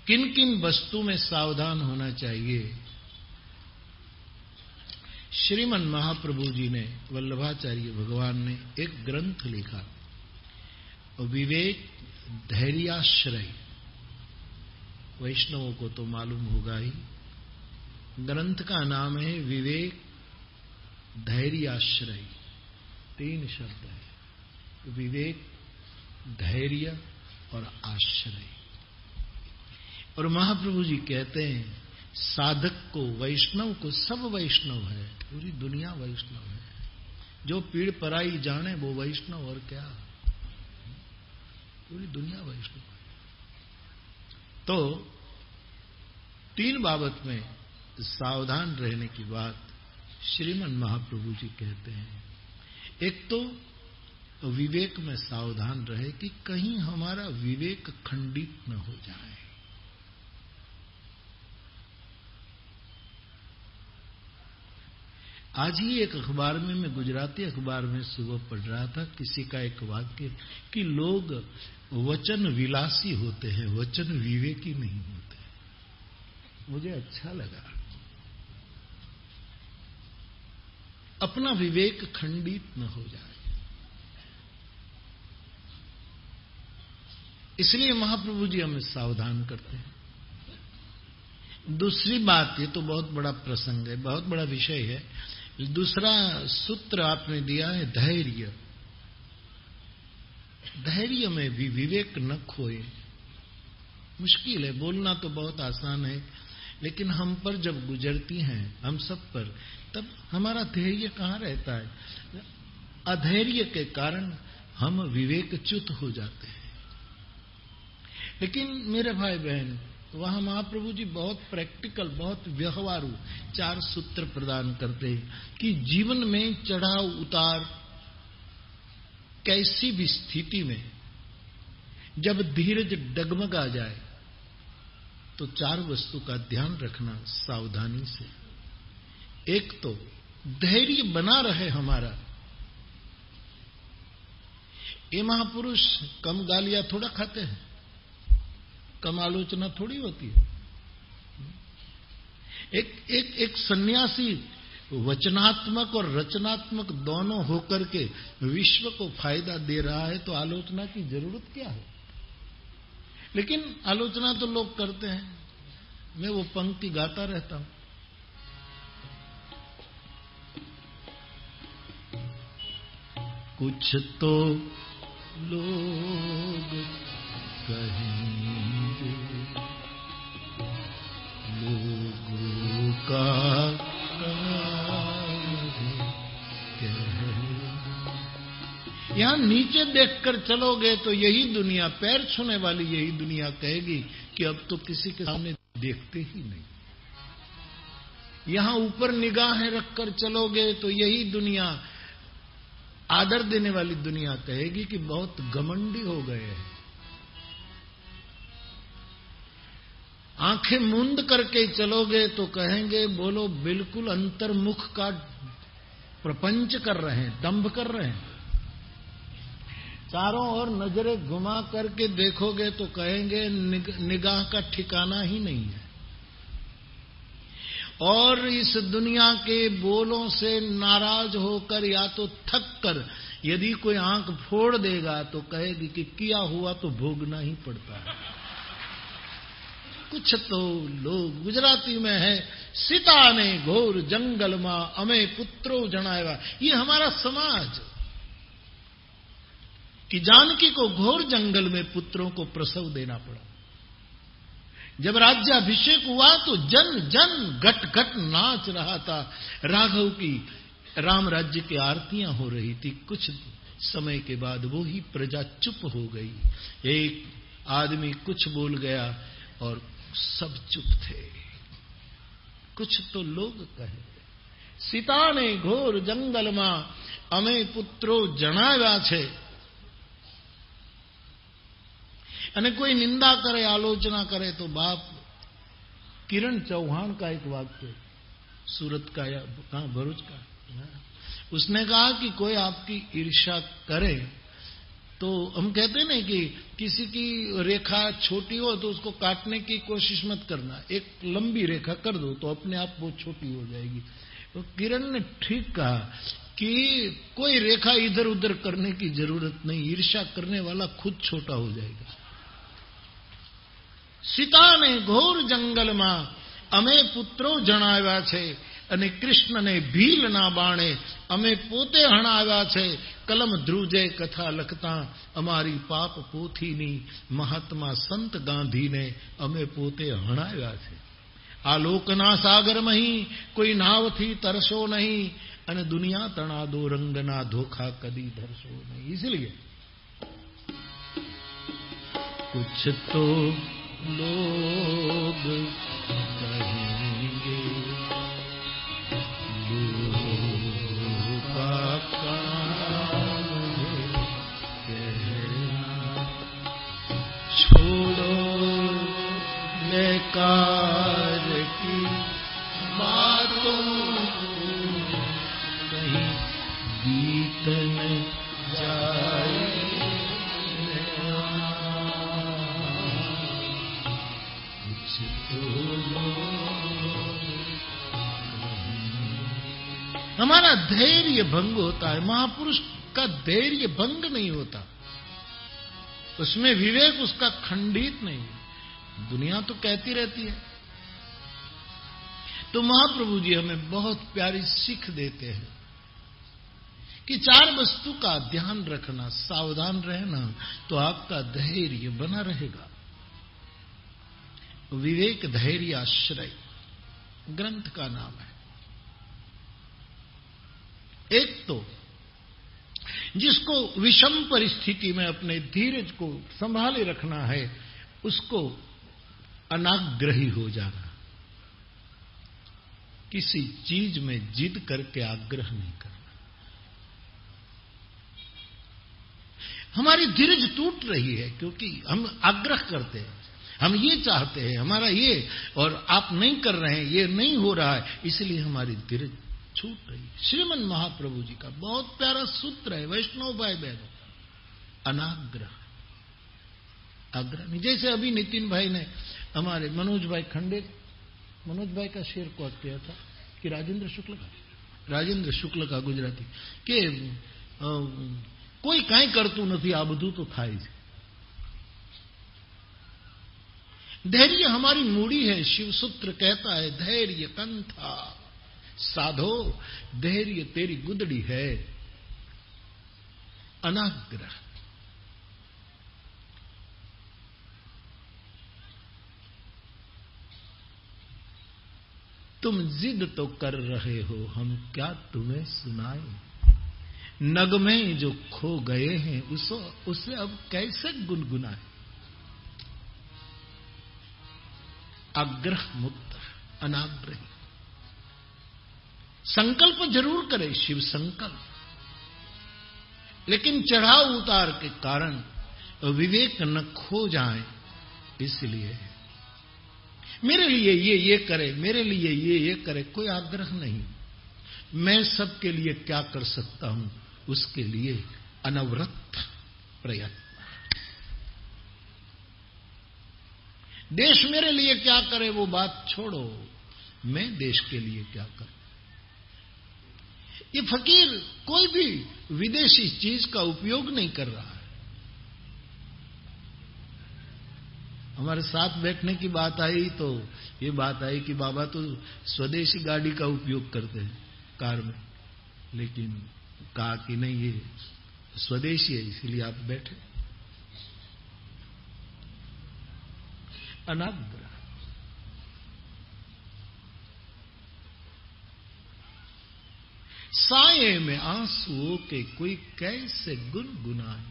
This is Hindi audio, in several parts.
किन किन वस्तु में सावधान होना चाहिए। श्रीमन महाप्रभु जी ने, वल्लभाचार्य भगवान ने एक ग्रंथ लिखा, विवेक धैर्याश्रय। वैष्णवों को तो मालूम होगा ही, ग्रंथ का नाम है विवेक धैर्याश्रय। 3 शब्द है, विवेक, धैर्य और आश्रय। और महाप्रभु जी कहते हैं साधक को, वैष्णव को, सब वैष्णव है, पूरी दुनिया वैष्णव है। जो पीड़ पराई जाने वो वैष्णव, और क्या, पूरी दुनिया वैष्णव है। तो 3 बाबत में सावधान रहने की बात श्रीमन महाप्रभु जी कहते हैं। एक तो विवेक में सावधान रहे कि कहीं हमारा विवेक खंडित न हो जाए। आज ही एक अखबार में, मैं गुजराती अखबार में सुबह पढ़ रहा था, किसी का एक वाक्य कि लोग वचन विलासी होते हैं, वचन विवेकी नहीं होते। मुझे अच्छा लगा। अपना विवेक खंडित न हो जाए, इसलिए महाप्रभु जी हमें सावधान करते हैं। दूसरी बात, ये तो बहुत बड़ा प्रसंग है, बहुत बड़ा विषय है। दूसरा सूत्र आपने दिया है धैर्य। धैर्य में भी विवेक न खोए। मुश्किल है, बोलना तो बहुत आसान है, लेकिन हम पर जब गुजरती हैं, हम सब पर, तब हमारा धैर्य कहाँ रहता है। अधैर्य के कारण हम विवेकच्युत हो जाते हैं। लेकिन मेरे भाई बहन, वहां महाप्रभु जी बहुत प्रैक्टिकल, बहुत व्यवहारू 4 सूत्र प्रदान करते हैं कि जीवन में चढ़ाव उतार, कैसी भी स्थिति में जब धीरज डगमगा जाए तो 4 वस्तु का ध्यान रखना सावधानी से। एक तो धैर्य बना रहे हमारा। ये महापुरुष कम गालियां थोड़ा खाते हैं, कम आलोचना थोड़ी होती है। एक सन्यासी वचनात्मक और रचनात्मक दोनों होकर के विश्व को फायदा दे रहा है, तो आलोचना की जरूरत क्या है। लेकिन आलोचना तो लोग करते हैं। मैं वो पंक्ति गाता रहता हूं, कुछ तो लोग कहेंगे, लोगों का यहां नीचे देखकर चलोगे तो यही दुनिया, पैर छूने वाली यही दुनिया कहेगी कि अब तो किसी के सामने देखते ही नहीं। यहां ऊपर निगाहें रखकर चलोगे तो यही दुनिया, आदर देने वाली दुनिया कहेगी कि बहुत घमंडी हो गए हैं। आंखें मूंद करके चलोगे तो कहेंगे बोलो बिल्कुल अंतर्मुख का प्रपंच कर रहे हैं, दंभ कर रहे हैं। चारों ओर नजरें घुमा करके देखोगे तो कहेंगे निगाह का ठिकाना ही नहीं है। और इस दुनिया के बोलों से नाराज होकर या तो थक कर यदि कोई आंख फोड़ देगा तो कहेगी कि किया हुआ तो भोगना ही पड़ता है। कुछ तो लोग, गुजराती में है, सीता ने घोर जंगल मां अमे पुत्रो जनाया। ये हमारा समाज, कि जानकी को घोर जंगल में पुत्रों को प्रसव देना पड़ा। जब राज्याभिषेक हुआ तो जन जन घट घट नाच रहा था। राघव की राम राज्य की आरतियां हो रही थी। कुछ समय के बाद वो ही प्रजा चुप हो गई। एक आदमी कुछ बोल गया और सब चुप थे। कुछ तो लोग कहे, सीता ने घोर जंगल मां अमे पुत्रो जणाव्या छे। અને कोई निंदा करे, आलोचना करे तो बाप। किरण चौहान का एक वाक्य, सूरत का या कहां, भरूच का, उसने कहा कि कोई आपकी ईर्ष्या करे तो हम कहते हैं ना कि किसी की रेखा छोटी हो तो उसको काटने की कोशिश मत करना, एक लंबी रेखा कर दो तो अपने आप वो छोटी हो जाएगी। तो किरण ने ठीक कहा कि कोई रेखा इधर उधर करने की जरूरत नहीं, ईर्ष्या करने वाला खुद छोटा हो जाएगा। सीता ने घोर जंगल में अमे पुत्रो जणाव्या छे અને કૃષ્ણને ભીલના બાણે અમે પોતે હણાવ્યા છે। કલમ ધ્રુજે કથા લખતા અમારી પાપ પોથીની મહાત્મા સંત ગાંધીને અમે પોતે હણાવ્યા છે। આ લોકના સાગરમાં ही કોઈ નાવથી તરસો નહીં અને દુનિયા તણા દો રંગના ધોખા કદી ધરશો નહીં। इसलिए कुछ तो लोग कहेंगे छोड़ो बेकार की बातों कहीं बीत न जाए। कुछ तो हमारा धैर्य भंग होता है, महापुरुष का धैर्य भंग नहीं होता, उसमें विवेक उसका खंडित नहीं। दुनिया तो कहती रहती है। तो महाप्रभु जी हमें बहुत प्यारी सीख देते हैं कि चार वस्तु का ध्यान रखना, सावधान रहना, तो आपका धैर्य बना रहेगा। विवेक धैर्य आश्रय ग्रंथ का नाम है। एक तो जिसको विषम परिस्थिति में अपने धीरज को संभाले रखना है, उसको अनाग्रही हो जाना, किसी चीज में जिद करके आग्रह नहीं करना। हमारी धीरज टूट रही है क्योंकि हम आग्रह करते हैं, हम ये चाहते हैं, हमारा ये, और आप नहीं कर रहे हैं, ये नहीं हो रहा है, इसलिए हमारी धीरज छूट रही। श्रीमन महाप्रभु जी का बहुत प्यारा सूत्र है, वैष्णव भाई बहनों, अनाग्रह, आग्रह नहीं। जैसे अभी नितिन भाई ने हमारे मनोज भाई का शेर कोट किया था कि राजेंद्र शुक्ल का गुजराती कि कोई काई करतू नहीं, आ बधु तो थाय छे। धैर्य हमारी मूड़ी है। शिव सूत्र कहता है धैर्य कंथा साधो, धैर्य तेरी गुदड़ी है। अनाग्रह, तुम जिद तो कर रहे हो, हम क्या तुम्हें सुनाएं। नग में जो खो गए हैं उसे अब कैसे गुनगुनाएं। आग्रह मुक्त, अनाग्रही। संकल्प जरूर करे, शिव संकल्प, लेकिन चढ़ाव उतार के कारण विवेक न खो जाए, इसलिए मेरे लिए ये करे, मेरे लिए ये करे, कोई आग्रह नहीं। मैं सबके लिए क्या कर सकता हूं, उसके लिए अनवरत प्रयत्न। देश मेरे लिए क्या करे वो बात छोड़ो, मैं देश के लिए क्या करूं। ये फकीर कोई भी विदेशी चीज का उपयोग नहीं कर रहा है। हमारे साथ बैठने की बात आई तो ये बात आई कि बाबा तो स्वदेशी गाड़ी का उपयोग करते हैं कार में, लेकिन कहा कि नहीं ये स्वदेशी है इसलिए आप बैठे। अनाग्रह, साये में आंसुओं के कोई कैसे गुनगुनाए।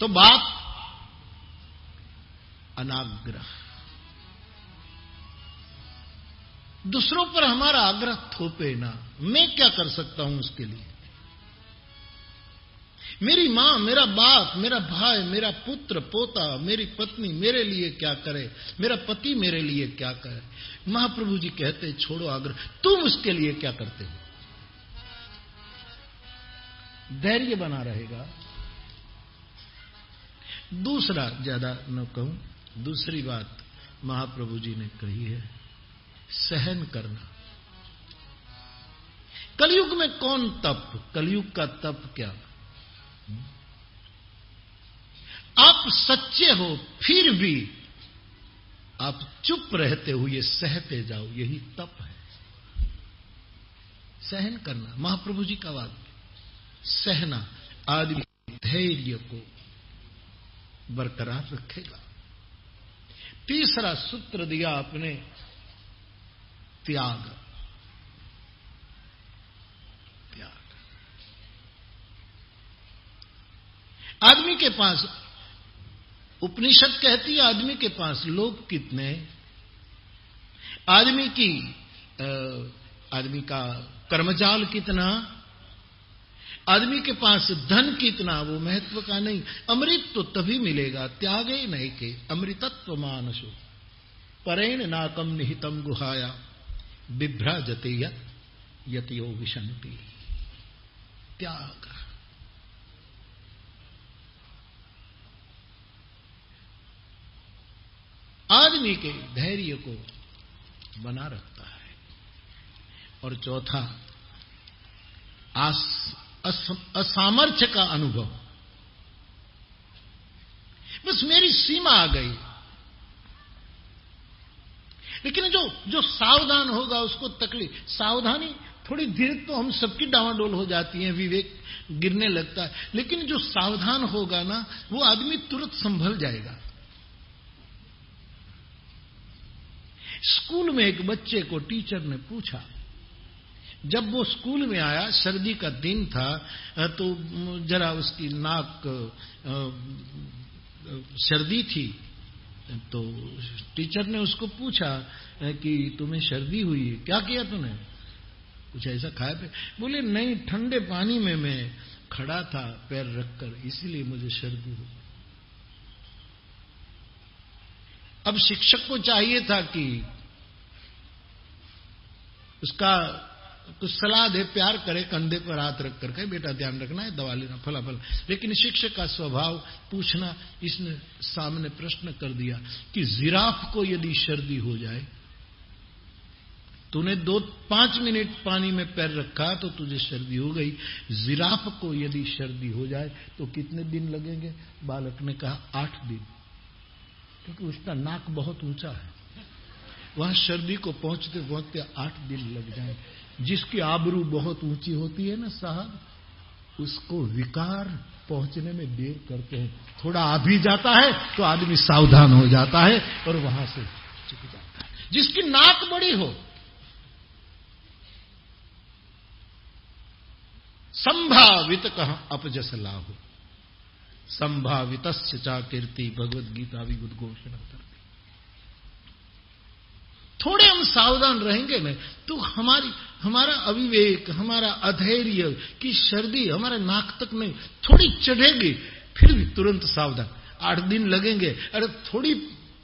तो बात अनाग्रह, दूसरों पर हमारा आग्रह थोपे ना। मैं क्या कर सकता हूं उसके लिए। मेरी मां, मेरा बाप, मेरा भाई, मेरा पुत्र पोता, मेरी पत्नी मेरे लिए क्या करे, मेरा पति मेरे लिए क्या करे। महाप्रभु जी कहते छोड़ो आग्रह, तुम उसके लिए क्या करते हो। धैर्य बना रहेगा। दूसरा, ज्यादा न कहूं, दूसरी बात महाप्रभु जी ने कही है, सहन करना। कलयुग में कौन तप, कलयुग का तप क्या? आप सच्चे हो फिर भी आप चुप रहते हुए सहते जाओ, यही तप है। सहन करना, महाप्रभु जी का वाक्य, सहना आदमी धैर्य को बरकरार रखेगा। तीसरा सूत्र दिया आपने, त्याग। त्याग। आदमी के पास, उपनिषद कहती है आदमी के पास लोग कितने, आदमी का कर्मजाल कितना, आदमी के पास धन कितना, वो महत्व का नहीं। अमृत तो तभी मिलेगा त्यागे नहीं के, अमृतत्व मानसो परेण नाकम निहितम गुहाया बिभ्राजते यतियो विशंति। त्याग। आदमी के धैर्य को बना रखता है। और चौथा, असामर्थ्य का अनुभव। बस मेरी सीमा आ गई। लेकिन जो सावधान होगा उसको तकलीफ, सावधानी थोड़ी देर तो हम सबकी डावाडोल हो जाती है, विवेक गिरने लगता है, लेकिन जो सावधान होगा ना वो आदमी तुरंत संभल जाएगा। स्कूल में एक बच्चे को टीचर ने पूछा, जब वो स्कूल में आया, सर्दी का दिन था, तो जरा उसकी नाक सर्दी थी, तो टीचर ने उसको पूछा कि तुम्हें सर्दी हुई है, क्या किया तूने, कुछ ऐसा खाया पे? बोले नहीं, ठंडे पानी में मैं खड़ा था पैर रखकर, इसीलिए मुझे सर्दी हुई। अब शिक्षक को चाहिए था कि उसका कुछ सलाह दे, प्यार करे, कंधे पर हाथ रख कर कहे बेटा ध्यान रखना है, दवा लेना, फला फला। लेकिन शिक्षक का स्वभाव पूछना, इसने सामने प्रश्न कर दिया कि जिराफ को यदि सर्दी हो जाए, तूने 5 मिनट पानी में पैर रखा तो तुझे सर्दी हो गई, जिराफ को यदि सर्दी हो जाए तो कितने दिन लगेंगे? बालक ने कहा 8 दिन, क्योंकि उसका नाक बहुत ऊंचा है, वहां सर्दी को पहुंचते पहुंचते 8 दिन लग जाए। जिसकी आबरू बहुत ऊंची होती है ना साहब, उसको विकार पहुंचने में देर करते हैं। थोड़ा आ भी जाता है तो आदमी सावधान हो जाता है और वहां से चुक जाता है। जिसकी नाक बड़ी हो, संभावित कह अपजस लाहो, संभावितस्य चा कीर्ति, भगवद गीता भी उद्घोषण करती। थोड़े हम सावधान रहेंगे ना तो हमारा अविवेक, हमारा अधैर्य की सर्दी हमारे नाक तक नहीं, थोड़ी चढ़ेगी, फिर भी तुरंत सावधान। 8 दिन लगेंगे, अरे थोड़ी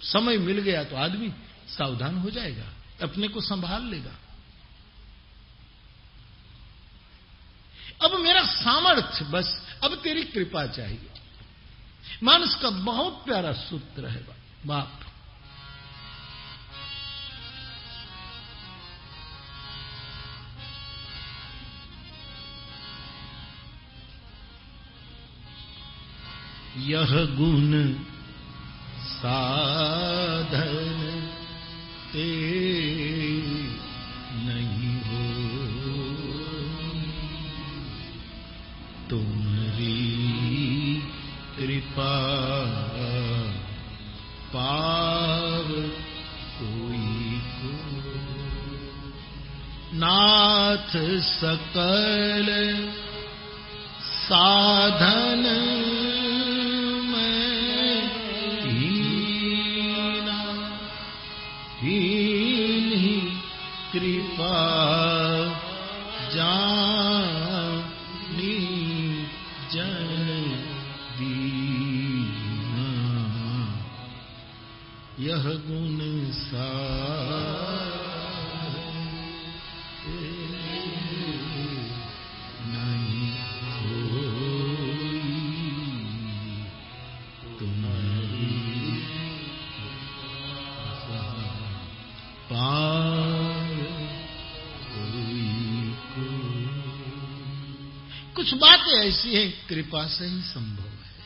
समय मिल गया तो आदमी सावधान हो जाएगा, अपने को संभाल लेगा। अब मेरा सामर्थ्य, बस अब तेरी कृपा चाहिए। मानस का बहुत प्यारा सूत्र है बाप। यह गुण साधन ते नहीं हो, तुम्हारी कृपा पाव कोई को। नाथ सकल साधन कृपा जानी जन दीना, यह गुण नहीं हो। कुछ बातें ऐसी हैं कृपा से ही संभव है,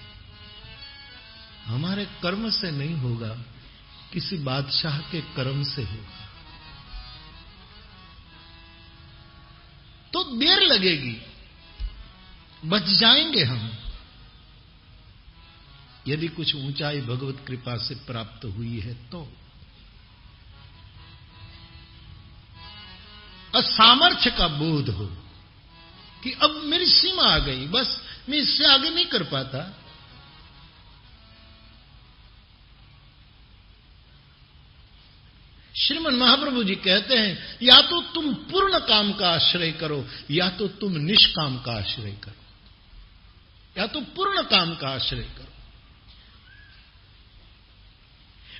हमारे कर्म से नहीं होगा, किसी बादशाह के कर्म से होगा। तो देर लगेगी, बच जाएंगे हम, यदि कुछ ऊंचाई भगवत कृपा से प्राप्त हुई है तो। असामर्थ्य का बोध हो कि अब मेरी सीमा आ गई, बस मैं इससे आगे नहीं कर पाता। श्रीमन महाप्रभु जी कहते हैं, या तो तुम पूर्ण काम का आश्रय करो, या तो तुम निष्काम का आश्रय करो, या तो पूर्ण काम का आश्रय करो।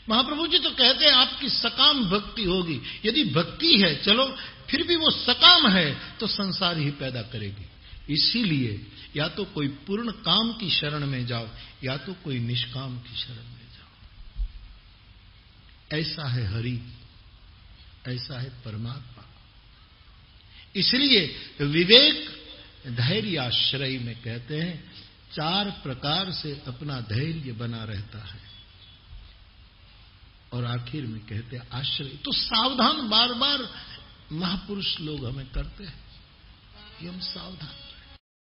महाप्रभु जी तो कहते हैं आपकी सकाम भक्ति होगी, यदि भक्ति है चलो, फिर भी वो सकाम है तो संसार ही पैदा करेगी। इसीलिए या तो कोई पूर्ण काम की शरण में जाओ, या तो कोई निष्काम की शरण में जाओ। ऐसा है हरि, ऐसा है परमात्मा। इसलिए विवेक धैर्य आश्रय में कहते हैं 4 प्रकार से अपना धैर्य बना रहता है, और आखिर में कहते हैं आश्रय। तो सावधान बार बार महापुरुष लोग हमें करते हैं कि हम सावधान।